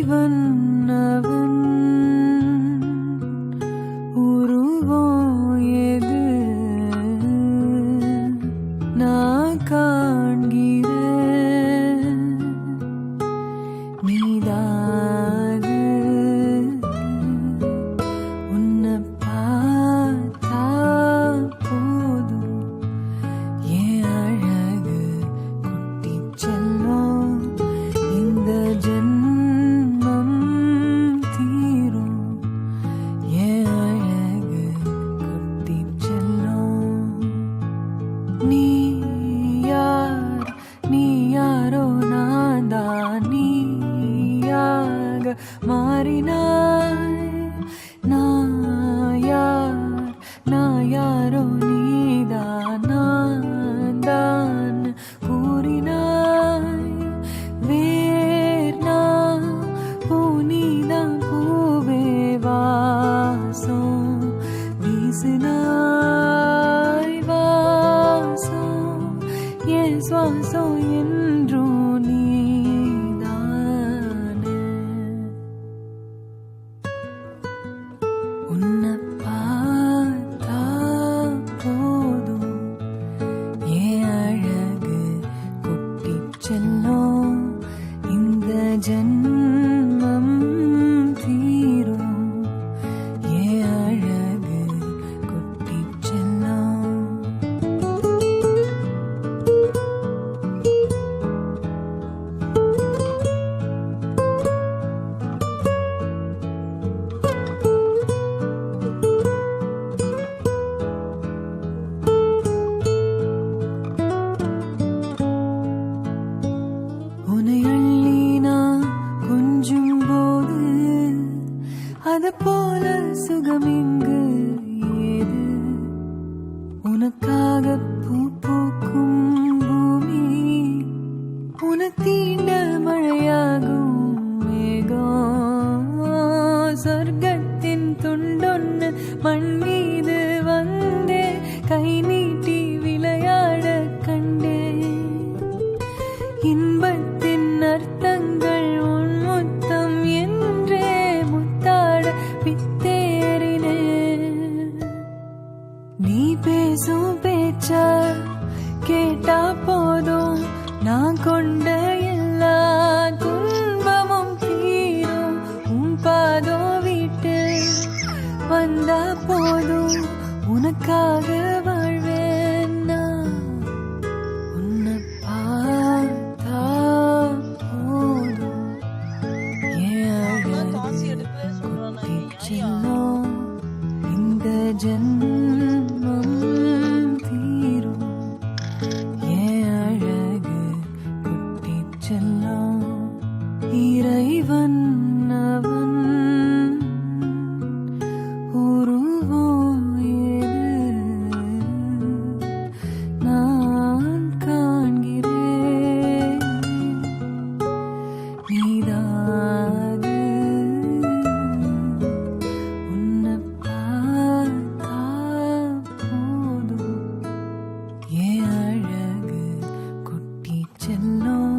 இறைவன் அவன் உருவம் எது நான் காண்கிறேன் நீதாது உன்னை பார்த்தா போதும் என் அழகு குட்டி செல்லும் இந்த ஜென்மம் தீரும் என் அழகு குட்டி செல்லும் நீ யாரோ நான் தான் நீயாக மாறினாய் நான் யாரோ நீதான் நான் தான் கூறினாய் வேர்னா பூனிதான் பூவே வாசம் வீசினாய் வாசம் என் சுவாசம் என்றும் நீதானே உன்னை பார்த்தா போதும் என் அழகு குட்டி செல்லும் இந்த ஜென்மம் தீரும் என் அழகு குட்டி செல்லும் உன்னை அள்ளி நான் கொஞ்சும் போது அது போல சுகம் இங்கு ஏது உனக்காக பூ பூக்கும் பூமி உனத்தீண்ட மழையாகும் மேகம் சொர்க்கத்தின் துண்டொன்னு மண் மீது வந்தே கை நீட்டி விளையாட கண்டேன் இன்பத்தின் அர்த்தங்கள் உன் முத்தம் என்றே முத்தாட பித்தேறினே நீ பேசும் பேச்ச கேட்டா போதும் நான் கொண்ட எல்லா துன்பமும் தீரும் உன் பாதோ வீட்டில் வந்தா போதும் உனக்காக வாழ்வேன் நான் உன்னை பார்த்தா போதும் என் அழகு குட்டி செல்லும் இந்த ஜென்மம் தீரும் என் அழகு குட்டி செல்லும் இறைவன் அவன் உருவம் எது நான் காண்கிறேன் நீதாது உன்னை பார்த்தா போதும் என் அழகு குட்டி செல்லும்